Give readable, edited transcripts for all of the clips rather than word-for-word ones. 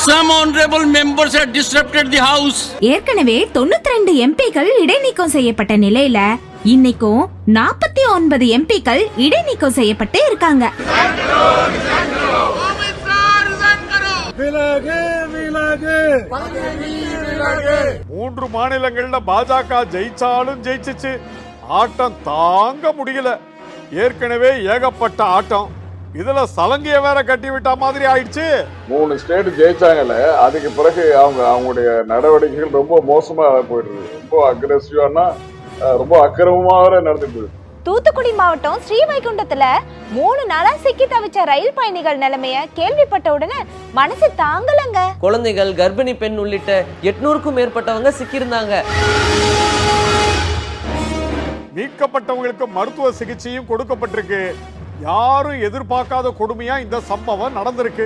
Some honorable members have disrupted the house. ஏற்கனவே 92 எம்பிக்கள் இடைநீக்கம் செய்யப்பட்ட நிலையில இன்னைக்கும் 49 எம்பிக்கள் இடைநீக்கம் செய்யப்பட்டு இருக்காங்க. மூன்று மாநிலங்கள்ல பாஜக ஜெயிச்சாலும் ஜெயிச்சிச்சு, ஆட்டம் தாங்க முடியல. ஏற்கனவே ஏகப்பட்ட ஆட்டம், இதுல சலங்கைய வேற கட்டி விட்ட மாதிரி ஆயிடுச்சு. 3 ஸ்டேட் ஜெயிச்சாங்கல்ல, அதுக்கு பிறகு அவங்களுடைய நடவடிக்கைகள் ரொம்ப மோசமா போயிட்டு இருக்கு. ரொம்ப அக்ரெசிவானா ரொம்ப அக்கிரமமாக நடந்துட்டு இருக்கு. தூத்துக்குடி மாவட்டம் ஸ்ரீவைகுண்டத்துல 3 நாளா சிக்கி தவிச்ச ரயில் பயணிகள் நிலைமைய கேள்விப்பட்ட உடனே மனசு தாங்கலங்க. குழந்தைகள், கர்ப்பிணி பெண் உள்ளிட்ட 800க்கும் மேற்பட்டவங்க சிக்கியிருந்தாங்க. மீட்கப்பட்டவங்களுக்கு மருத்துவ சிகிச்சையும் கொடுக்கப்பட்டிருக்கு. யாரும் எதிர்பார்க்காத கொடுமையா இந்த சம்பவம் நடந்திருக்கு.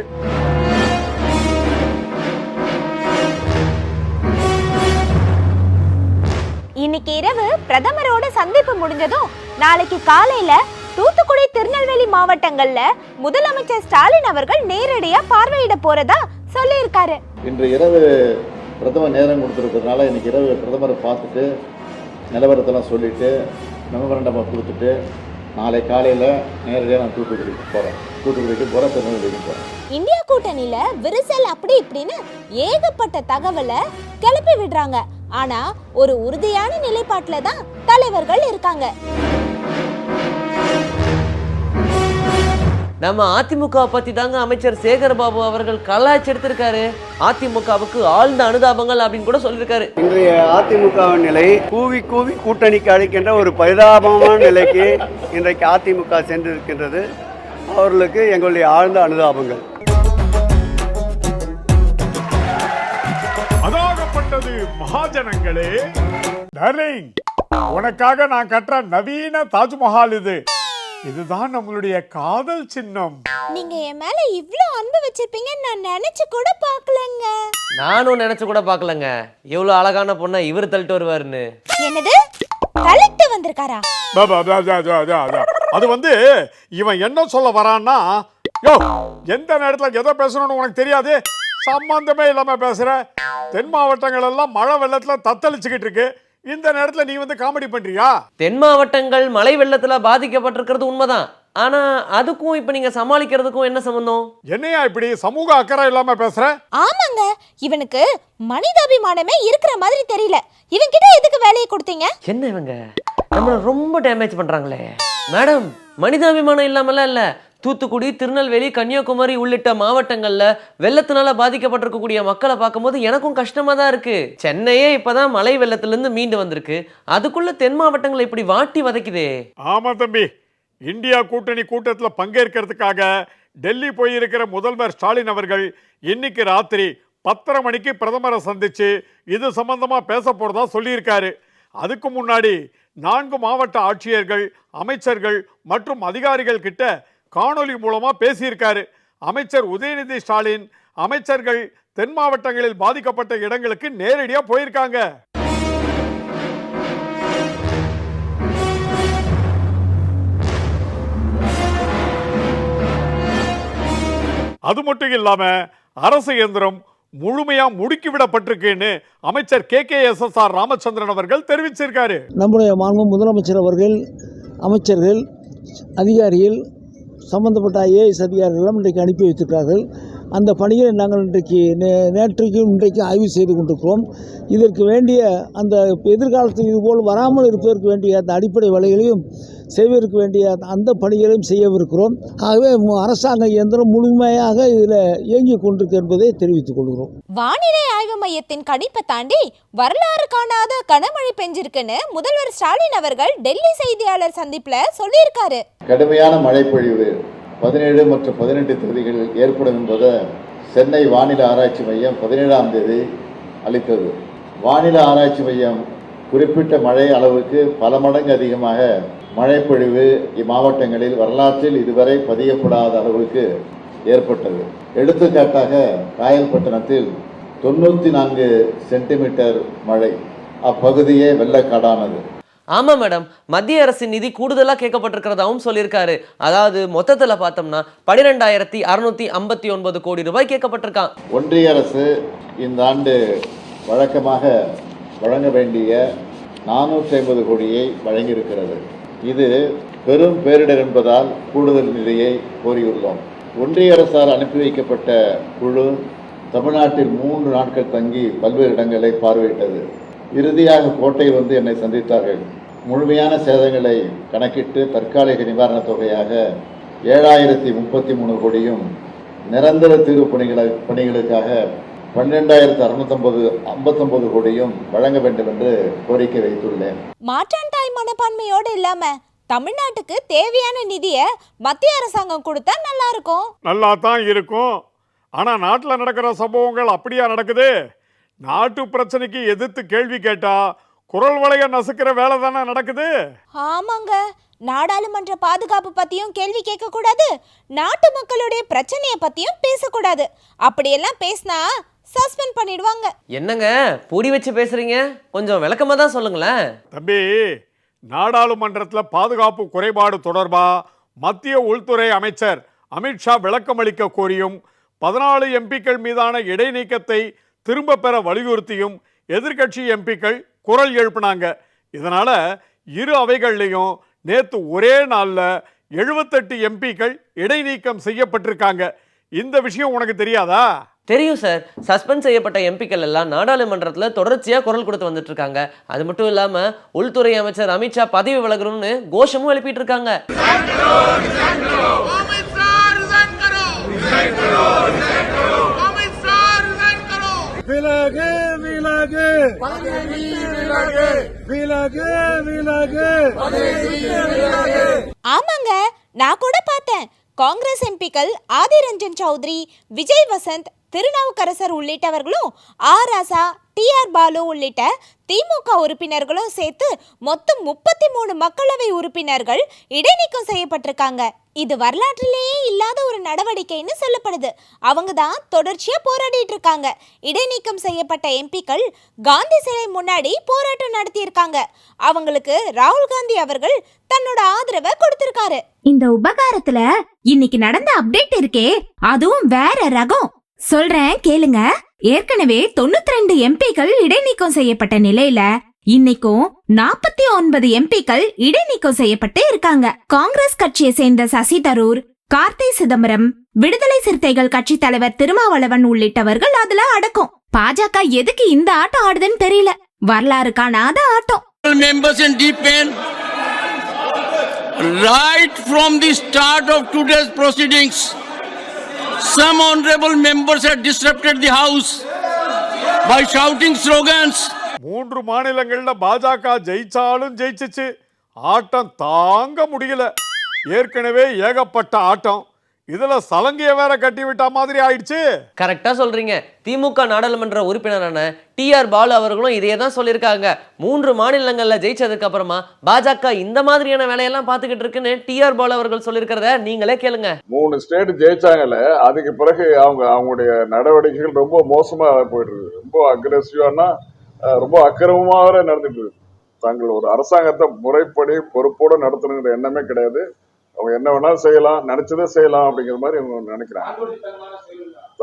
இன்னைக்கு இரவு பிரதமரோட சந்திப்பு முடிஞ்சதும் நாளைக்கு காலையில தூத்துக்குடி, திருநெல்வேலி மாவட்டங்கள்ல முதலமைச்சர் ஸ்டாலின் அவர்கள் நேரடியா பார்வையிட போறதா சொல்லியிருக்காரு. இன்று இரவு பிரதமர் நேரம் கொடுத்திருக்கிறதுனால இன்னைக்கு இரவு பிரதமரை பார்த்துட்டு நிலவரத்தெல்லாம் சொல்லிட்டு மெமரண்டமா கொடுத்துட்டு நாளை காலையில நேரடியாக நான் தூத்துக்குடிக்கு போறேன், திருநெல்வேலிக்கு போறேன். இந்தியா கூட்டணியில விரிசல் அப்படி இப்படின்னு ஏகப்பட்ட தகவலை கிளப்பி விடுறாங்க. ஆனா ஒரு உறுதியான நிலைப்பாட்டுல தான் தலைவர்கள் இருக்காங்க. நம்ம அதிமுக பத்தி தாங்க அமைச்சர் சேகர்பாபு அவர்கள் கலாய்ச்சி எடுத்திருக்காரு. அதிமுகவுக்கு ஆழ்ந்த அனுதாபங்கள் அப்படின்னு கூட சொல்லியிருக்காரு. இன்றைய அதிமுகவின் நிலை கூவி கூவி கூட்டணிக்கு அழைக்கின்ற ஒரு பரிதாபமான நிலைக்கு இன்றைக்கு அதிமுக சென்றிருக்கின்றது. அவர்களுக்கு எங்களுடைய ஆழ்ந்த அனுதாபங்கள். அதாகப்பட்டது மகாஜனங்களே. டார்லிங், உனக்காக நான் கட்டுற நவீன தாஜ்மஹால் இதுதான் நம்மளுடைய காதல் சின்னம். நீங்க என் மேல இவ்ளோ அன்பு வச்சிருப்பீங்கன்னு நான் நினைச்சு கூட பார்க்கலங்க. நானும் நினைச்சு கூட பார்க்கலங்க, எவ்வளவு அழகான பொண்ணை இவர் தள்ளிட்டு வருவாருன்னு. என்னது தள்ளிட்டு வந்திருக்காரா? அது இவன் என்ன சொல்ல வரான்னா, யோ எந்த நேரத்துல எதை பேசணும்னு உனக்கு தெரியாது, சம்பந்தமே இல்லாம பேசுற. தென் மாவட்டங்கள் எல்லாம் மழை வெள்ளத்துல தத்தளிச்சுக்கிட்டு இருக்கு, இந்த நேரத்துல நீ காமெடி பண்றியா? தென் மாவட்டங்கள் மழை வெள்ளத்துல பாதிக்கப்பட்டிருக்கிறது உண்மைதான். ஆனா அதுக்கும் இப்ப நீங்க சமாளிக்கிறதுக்கும் என்ன சம்பந்தம்? என்னையா இப்படி சமூக அக்கறை இல்லாம பேசுற? ஆமாங்க, இவனுக்கு மனிதாபிமானமே இருக்கிற மாதிரி தெரியல. இவன் கிட்ட எதுக்கு வேலையை கொடுத்தீங்க? என்ன இவங்க நம்மள ரொம்ப டேமேஜ் பண்றாங்களே. மேடம், மனிதாபிமானம் இல்லாமலாம் இல்ல. தூத்துக்குடி, திருநெல்வேலி, கன்னியாகுமரி உள்ளிட்ட மாவட்டங்கள்ல வெள்ளத்தினால பாதிக்கப்பட்டிருக்கக்கூடிய மக்களை பார்க்கும்போது எனக்கும் கஷ்டமா தான் இருக்கு. சென்னையே இப்பதான் மழை வெள்ளத்திலிருந்து மீண்டு வந்திருக்கு, அதுக்குள்ள தென் மாவட்டங்களை இப்படி வாட்டி வதைக்குதே. ஆமா தம்பி, இந்தியா கூட்டணி கூட்டத்தில் பங்கேற்கிறதுக்காக டெல்லி போயிருக்கிற முதல்வர் ஸ்டாலின் அவர்கள் இன்னைக்கு ராத்திரி 10:30 மணிக்கு பிரதமரை சந்திச்சு இது சம்பந்தமா பேச போறதா சொல்லியிருக்காரு. அதுக்கு முன்னாடி 4 மாவட்ட ஆட்சியர்கள், அமைச்சர்கள் மற்றும் அதிகாரிகள் கிட்ட காணொலி மூலமா பேசியிருக்காரு. அமைச்சர் உதயநிதி ஸ்டாலின் அமைச்சர்கள் தென் மாவட்டங்களில் பாதிக்கப்பட்ட இடங்களுக்கு நேரடியா போயிருக்காங்க. அது மட்டும் இல்லாம அரசு இயந்திரம் முழுமையா முடுக்கிவிடப்பட்டிருக்குன்னு அமைச்சர் KKSSR ராமச்சந்திரன் அவர்கள் தெரிவிச்சிருக்காரு. நம்முடைய மாண்பு முதலமைச்சர் அவர்கள், அமைச்சர்கள், அதிகாரிகள், சம்பந்தப்பட்ட IAS அதிகாரிகளும் இன்றைக்கு அனுப்பி வைத்திருக்கிறார்கள். அந்த பணியை நாங்கள் நேற்றைக்கும் இன்றைக்கும் ஆய்வு செய்து கொண்டிருக்கிறோம். இதற்கு வேண்டிய அந்த எதிர்காலத்தில் இதுபோல் வராமல் இருப்பதற்கு வேண்டிய அந்த அடிப்படை வேலைகளையும் செய்வதற்கு வேண்டிய அந்த பணிகளையும் செய்யவிருக்கிறோம். ஆகவே அரசாங்க இயந்திரம் முழுமையாக இதில் இயங்கிக் கொண்டிருக்கு என்பதை தெரிவித்துக் கொள்கிறோம். வானிலை ஆய்வு மையத்தின் கணிப்பை தாண்டி வரலாறு காணாத கனமழை பெஞ்சிருக்குன்னு முதல்வர் ஸ்டாலின் அவர்கள் டெல்லி செய்தியாளர் சந்திப்புல சொல்லியிருக்காரு. கடுமையான மழை பொழிவு 17 மற்றும் 18 தேதிகளில் ஏற்படும் என்பதை சென்னை வானிலை ஆராய்ச்சி மையம் 17ஆம் தேதி அளித்தது. வானிலை ஆராய்ச்சி மையம் குறிப்பிட்ட மழை அளவுக்கு பல மடங்கு அதிகமாக மழைப்பொழிவு இம்மாவட்டங்களில் வரலாற்றில் இதுவரை பதியப்படாத அளவுக்கு ஏற்பட்டது. எடுத்துக்காட்டாக காயல்பட்டணத்தில் 94 சென்டிமீட்டர் மழை, அப்பகுதியே வெள்ளக்காடானது. ஆமா மேடம், மத்திய அரசின் நிதி கூடுதலா கேட்கப்பட்டிருக்கிறதாவும் சொல்லியிருக்காரு. அதாவது மொத்தத்துல பார்த்தோம்னா 12,659 கோடி ரூபாய் கேட்கப்பட்டிருக்கான். ஒன்றிய அரசு இந்த ஆண்டு வழக்கமாக வழங்க வேண்டிய 450 கோடியை வழங்கியிருக்கிறது. இது பெரும் பேரிடர் என்பதால் கூடுதல் நிதியை கோரியுள்ளோம். ஒன்றிய அரசால் அனுப்பி வைக்கப்பட்ட குழு தமிழ்நாட்டில் 3 நாட்கள் தங்கி பல்வேறு இடங்களை பார்வையிட்டது. இறுதியாக கோட்டையில் வந்து என்னை சந்தித்தார்கள். முழுமையான சேதங்களை கணக்கிட்டு தற்காலிக நிவாரணத் தொகையாக 7,033 கோடியும் நிரந்தர தீர்வு பணிகளுக்காக 12,659 கோடியும் வழங்க வேண்டும் என்று கோரிக்கை வைத்துள்ளேன். மாற்றான் தாய் மனப்பான்மையோடு இல்லாம தமிழ்நாட்டுக்கு தேவையான நிதியை மத்திய அரசாங்கம் கொடுத்தா நல்லா இருக்கும். நல்லா தான் இருக்கும். ஆனால் நாட்டில் நடக்கிற சம்பவங்கள் அப்படியா நடக்குது? நாட்டு பிரச்சனைக்கு எதிர்த்து கேள்வி கேட்டா குரல் வளைய நசுக்கிற வேலை தானே நடக்குது. ஆமாங்க, நாடாளுமன்ற பாதுகாப்பு பத்தியும் கேள்வி கேட்க கூடாது, நாட்டு மக்களுடைய பிரச்சனைய பத்தியும் பேசக்கூடாது. அப்படியெல்லாம் பேசினா சஸ்பெண்ட் பண்ணிடுவாங்க. என்னங்க பொடி வச்சு பேசுறீங்க? கொஞ்சம் விளக்கமா தான் சொல்லுங்களேன். தம்பி, நாடாளுமன்றத்தில் பாதுகாப்பு குறைபாடு தொடர்பா மத்திய உள்துறை அமைச்சர் அமித்ஷா விளக்கமளிக்க கோரியும் 14 எம்பிக்கள் மீதான இடைநீக்கத்தை திரும்ப பெற வலியுறுத்தியும் எதிர்க்கட்சி எம்பிக்கள் குரல் எழுப்பினாங்க. இதனால இரு அவைகள்லையும் நேற்று ஒரே நாளில் 78 எம்பிக்கள் இடைநீக்கம் செய்யப்பட்டிருக்காங்க. இந்த விஷயம் உனக்கு தெரியாதா? தெரியும் சார். சஸ்பெண்ட் செய்யப்பட்ட எம்பிக்கள் எல்லாம் நாடாளுமன்றத்தில் தொடர்ச்சியாக குரல் கொடுத்து வந்துட்டு இருக்காங்க. அது மட்டும் இல்லாம உள்துறை அமைச்சர் அமித்ஷா பதவி விலகணும்னு கோஷமும் எழுப்பிட்டு இருக்காங்க. ஆமாங்க, நான் கூட பார்த்தேன். காங்கிரஸ் எம்பிக்கள் ஆதி ரஞ்சன் சௌத்ரி, விஜய் வசந்த், திருநாவுக்கரசர் உள்ளிட்டவர்களும் ஆராசா, டிஆர் பாலு உள்ளிட்ட திமுக உறுப்பினர்களும் சேர்த்து மொத்தம் 33 மக்களவை உறுப்பினர்கள் இடைநீக்கம் செய்யப்பட்டிருக்காங்க. இது வரலாற்றிலேயே இல்லாத ஒரு நடவடிக்கைன்னு சொல்லப்படுது. அவங்க தான் தொடர்ச்சியா போராடிட்டு இருக்காங்க. இடைநீக்கம் செய்யப்பட்ட எம்பிக்கள் காந்தி சிலை முன்னாடி போராட்டம் நடத்தியிருக்காங்க. அவங்களுக்கு ராகுல் காந்தி அவர்கள் தன்னோட ஆதரவை கொடுத்திருக்காரு. இந்த உபகாரத்துல இன்னைக்கு நடந்த அப்டேட் இருக்கே, அதுவும் வேற ரகம். சொல்றேன் கேளுங்க. ஏற்கனவே 92 எம்பிக்கள் இடைநீக்கம் செய்யப்பட்ட நிலையில இன்னைக்கும் 49 எம்பிக்கள் இடைநீக்கம் செய்யப்பட்டு இருக்காங்க. காங்கிரஸ் கட்சியை சேர்ந்த சசி தரூர், கார்த்தி சிதம்பரம், விடுதலை சிறுத்தைகள் கட்சி தலைவர் திருமாவளவன் உள்ளிட்டவர்கள் அதுல அடக்கம். பாஜக எதுக்கு இந்த ஆட்டம் ஆடுதுன்னு தெரியல. வரலாறு காணாத ஆட்டம். Members in deep pain. Right from the start of today's proceedings, some honorable members had disrupted the house by shouting slogans. 3 மாநிலங்கள்ல பாஜக ஜெயிச்சாலும் ஜெயிச்சிச்சு, ஆட்டம் தாங்க முடியல. ஏற்கனவே ஏகப்பட்ட ஆட்டம், இதுல சலங்கைய வேற கட்டி விட்டா மாதிரி ஆயிடுச்சு. கரெக்டா சொல்றீங்க. திமுக நாடாளுமன்ற உறுப்பினரான டிஆர் பாலு அவர்களும் இதையே தான் சொல்லியிருக்காங்க. 3 மாநிலங்கள்ல ஜெயிச்சதுக்கு அப்புறமா பாஜக இந்த மாதிரியான வேலையெல்லாம் பார்த்துக்கிட்டு இருக்குன்னு டிஆர் பாலு அவர்கள் சொல்லியிருக்கிறத நீங்களே கேளுங்க. 3 ஸ்டேட் ஜெயிச்சாங்கல்ல, அதுக்கு பிறகு அவங்களுடைய நடவடிக்கைகள் ரொம்ப மோசமா போயிட்டு இருக்கு. ரொம்ப அக்ரெசிவானா, ரொம்ப அக்கிரமமாக நடந்துட்டு இருக்கு. தாங்கள் ஒரு அரசாங்கத்தை முறைப்படி பொறுப்போடு நடத்தணுங்கிற எண்ணமே கிடையாது. அவங்க என்ன வேணாலும் செய்யலாம், நினைச்சதே செய்யலாம் அப்படிங்கிற மாதிரி அவங்க நினைக்கிறாங்க.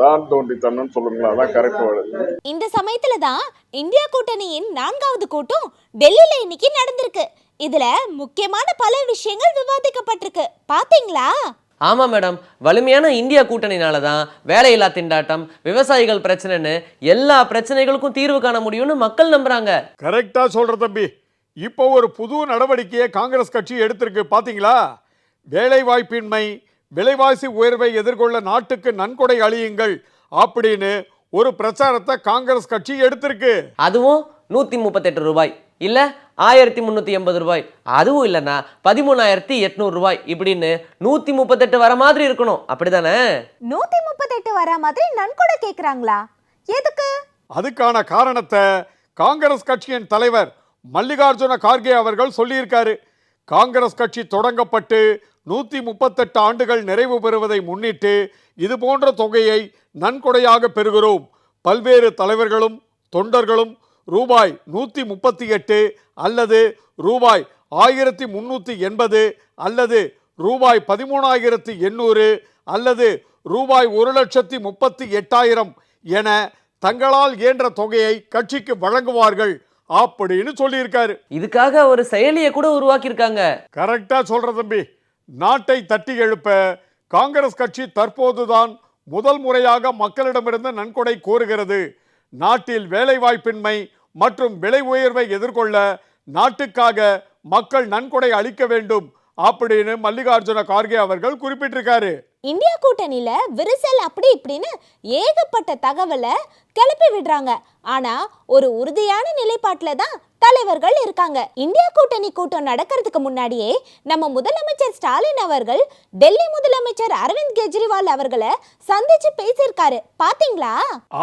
தான் தோண்டித்தனம் சொல்லுங்களா, அதான் கரெக்ட் வேர்டு. இந்த சமயத்துல தான் இந்தியா கூட்டணியின் 4வது கூட்டம் டெல்லியில இன்னைக்கு நடந்திருக்கு. இதுல முக்கியமான பல விஷயங்கள் விவாதிக்கப்பட்டிருக்கு. பாத்தீங்களா? ஆமா மேடம், வலிமையான இந்தியா கூட்டணினால தான் வேலையில்லா திண்டாட்டம், விவசாயிகள் பிரச்சனைன்னு எல்லா பிரச்சனைகளுக்கும் தீர்வு காண முடியும்னு மக்கள் நம்புறாங்க. கரெக்டா சொல்ற தம்பி. இப்போ ஒரு புது நடவடிக்கையை காங்கிரஸ் கட்சி எடுத்திருக்கு, பாத்தீங்களா? வேலை வாய்ப்பின்மை, விலைவாசி உயர்வை எதிர்கொள்ள நாட்டுக்கு நன்கொடை அளியுங்கள் அப்படின்னு ஒரு பிரச்சாரத்தை காங்கிரஸ் கட்சி எடுத்திருக்கு. அதுவும் 138 ரூபாய் இல்ல 1380 ரூபாய், அதுவும் இல்லைன்னா 13,800 ரூபாய், இப்படின்னு 138 வர மாதிரி இருக்கணும். அப்படிதானே? 138 வர மாதிரி நன்கொடை கேக்குறாங்களா? எதுக்கு? அதுக்கான காரணத்தை காங்கிரஸ் கட்சியின் தலைவர் மல்லிகார்ஜுன கார்கே அவர்கள் சொல்லியிருக்காரு. காங்கிரஸ் கட்சி தொடங்கப்பட்டு 138 ஆண்டுகள் நிறைவு பெறுவதை முன்னிட்டு இது போன்ற தொகையை நன்கொடையாக பெறுகிறோம். பல்வேறு தலைவர்களும் தொண்டர்களும் ரூபாய் 138 அல்லது ரூபாய் 1380 அல்லது ரூபாய் 13,800 அல்லது ரூபாய் 1,38,000 என தங்களால் இயன்ற தொகையை கட்சிக்கு வழங்குவார்கள் அப்படின்னு சொல்லியிருக்காரு. இதுக்காக ஒரு செயலியை கூட உருவாக்கியிருக்காங்க. கரெக்டா சொல்ற தம்பி. நாட்டை தட்டி எழுப்ப காங்கிரஸ் கட்சி தற்போதுதான் முதல் முறையாக மக்களிடமிருந்து நன்கொடை கோருகிறது. நாட்டில் வேலைவாய்ப்பின்மை மற்றும் விலை உயர்வை எதிர்கொள்ள நாட்டுக்காக மக்கள் நன்கொடை அளிக்க வேண்டும் அப்படின்னு மல்லிகார்ஜுன கார்கே அவர்கள் குறிப்பிட்டிருக்காரு. இந்தியா கூட்டணியில விரிசல் அப்படி இப்படின்னு ஏகப்பட்ட தகவலை கிளப்பி விடுறாங்க. ஆனா ஒரு உறுதியான நிலைப்பாட்டுல தான் தலைவர்கள் இருக்காங்க. இந்தியா கூட்டணி கூட்டம் நடக்கிறதுக்கு முன்னாடியே நம்ம முதலமைச்சர் ஸ்டாலின் அவர்கள் டெல்லி முதலமைச்சர் அரவிந்த் கெஜ்ரிவால் அவர்களை சந்திச்சு பேசியிருக்காரு. பாத்தீங்களா?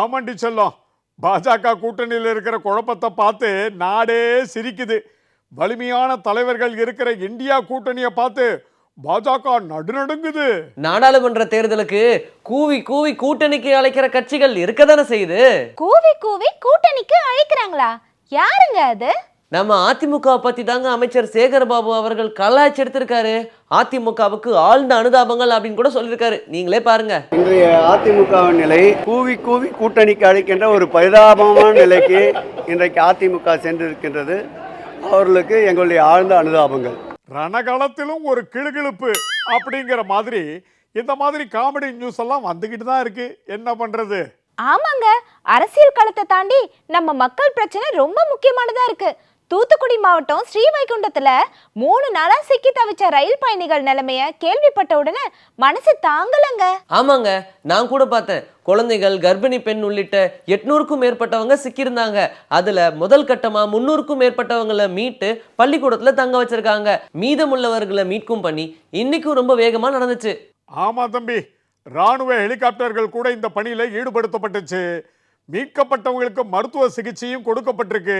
ஆமாண்டி செல்லம். பாஜக கூட்டணியில் இருக்கிற குழப்பத்தை பார்த்து நாடே சிரிக்குது. வலிமையான தலைவர்கள் இருக்கிற இந்தியா கூட்டணியை பார்த்து பாஜக நடுநடுங்குது. நாடாளுமன்ற தேர்தலுக்கு கூவி கூவி கூட்டணிக்கு அழைக்கிற கட்சிகள் இருக்கதானே செய்யுது. கூவி கூவி கூட்டணிக்கு அழைக்கிறாங்களா? யாருங்க அது? நம்ம அதிமுக பத்தி தாங்க அமைச்சர் சேகர் பாபு அவர்கள் கலாய்ச்சி எடுத்திருக்காரு. அதிமுகவுக்கு ஆழ்ந்த அனுதாபங்கள் அப்படின்னு கூட சொல்லியிருக்காரு. நீங்களே பாருங்க. இன்றைய அதிமுகவின் நிலை கூவி கூவி கூட்டணிக்கு அழைக்கின்ற ஒரு பரிதாபமான நிலைக்கு இன்றைக்கு அதிமுக சென்றிருக்கின்றது. அவர்களுக்கு எங்களுடைய ஆழ்ந்த அனுதாபங்கள். ரணகளத்திலும் ஒரு கிளுகிழுப்பு அப்படிங்கிற மாதிரி இந்த மாதிரி காமெடி நியூஸ் எல்லாம் வந்துகிட்டு தான் இருக்கு. என்ன பண்றது? ஆமாங்க, அரசியல் களத்தை தாண்டி நம்ம மக்கள் பிரச்சனை ரொம்ப முக்கியமானதா இருக்கு. தூத்துக்குடி மாவட்டம் ஸ்ரீவைகுண்டத்துல 3 நாளா சிக்கி தவிச்ச ரயில் பயணிகள் நிலைமைய கேள்விப்பட்ட உடனே மனசு தாங்கலங்க. ஆமாங்க, நான் கூட பார்த்தேன். குழந்தைகள், கர்ப்பிணி பெண் உள்ளிட்ட 800க்கும் மேற்பட்டவங்க சிக்கியிருந்தாங்க. அதுல முதல் கட்டமா 300க்கும் மேற்பட்டவங்களை மீட்டு பள்ளிக்கூடத்துல தங்க வச்சிருக்காங்க. மீதமுள்ளவர்களை மீட்கும் பண்ணி இன்னைக்கும் ரொம்ப வேகமா நடந்துச்சு. ஆமா தம்பி, ராணுவ ஹெலிகாப்டர்கள் கூட இந்த பணியில ஈடுபடுத்தப்பட்டுச்சு. மீட்கப்பட்டவங்களுக்கு மருத்துவ சிகிச்சையும் கொடுக்கப்பட்டிருக்கு.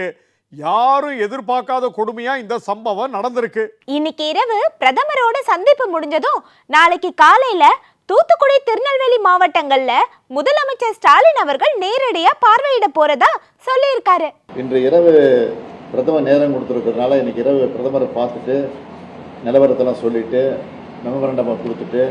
யாரும் எதிர்பார்க்காத கொடுமையா இந்த சம்பவம் நடந்திருக்கு. இன்னைக்கு இரவு பிரதமரோட சந்திப்பு முடிஞ்சதும் நாளைக்கு காலையில தூத்துக்குடி, திருநெல்வேலி மாவட்டங்கள்ல முதலமைச்சர் ஸ்டாலின் அவர்கள் நேரடியா பார்வையிட போறதா சொல்லியிருக்காரு. இன்று இரவு பிரதமர் நேரம் கொடுத்துருக்கிறதுனால இன்னைக்கு இரவு பிரதமரை பார்த்துட்டு நிலவரத்தெல்லாம் சொல்லிட்டு மெமரண்டமாக கொடுத்துட்டு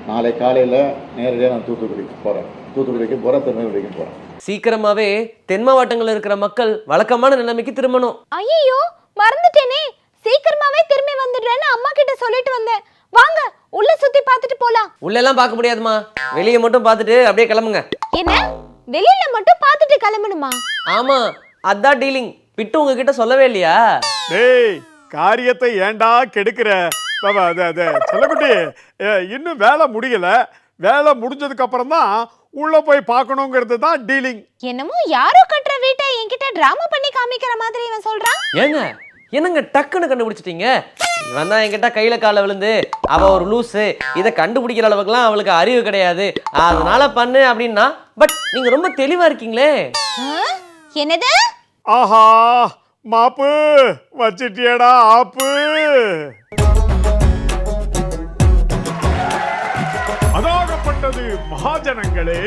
நாளை காலையில் நேரடியாக நான் தூத்துக்குடிக்கு போகிறேன். திருநெல்வேலிக்கும் போகிறேன். சீக்கிரமாவே தென் மாவட்டங்களில் இருக்கிற மக்கள் வழக்கமான நிலைமைக்கு திரும்பணும். ஐயோ, மறந்துட்டேனே. சீக்கிரமாவே திரும்பி வந்துடுறேன்னு அம்மா கிட்ட சொல்லிட்டு வந்தேன். வாங்க உள்ள சுத்தி பார்த்துட்டு போலாம். உள்ள எல்லாம் பார்க்க முடியாதுமா, வெளியே மட்டும் பார்த்துட்டு அப்படியே கிளம்புங்க. என்ன, வெளியில மட்டும் பார்த்துட்டு கிளம்பணுமா? ஆமா, அதான் டீலிங். பிட்டு உங்ககிட்ட சொல்லவே இல்லையா? டேய், காரியத்தை ஏண்டா கெடுக்கிற? செல்லக்குட்டி, இன்னும் வேலை முடியல. வேலை முடிஞ்சதுக்கு அப்புறம் தான் உள்ள போய் பார்க்கணுங்கிறது தான் டீலிங். என்னமோ யாரோ கட்டுற வீட்டை என்கிட்ட டிராமா பண்ணி காமிக்கிற மாதிரி இவன் சொல்றான். ஏங்க, என்னங்க டக்குன்னு கண்டுபிடிச்சிட்டீங்க? இவன் தான் என்கிட்ட கையில கால விழுந்து அவ ஒரு லூஸு, இதை கண்டுபிடிக்கிற அளவுக்குலாம் அவளுக்கு அறிவு கிடையாது, அதனால பண்ணு அப்படின்னா. பட் நீங்க ரொம்ப தெளிவா இருக்கீங்களே. என்னது? ஆஹா, மாப்பு வச்சிட்டியடா ஆப்பு. அதாகப்பட்டது மகாஜனங்களே.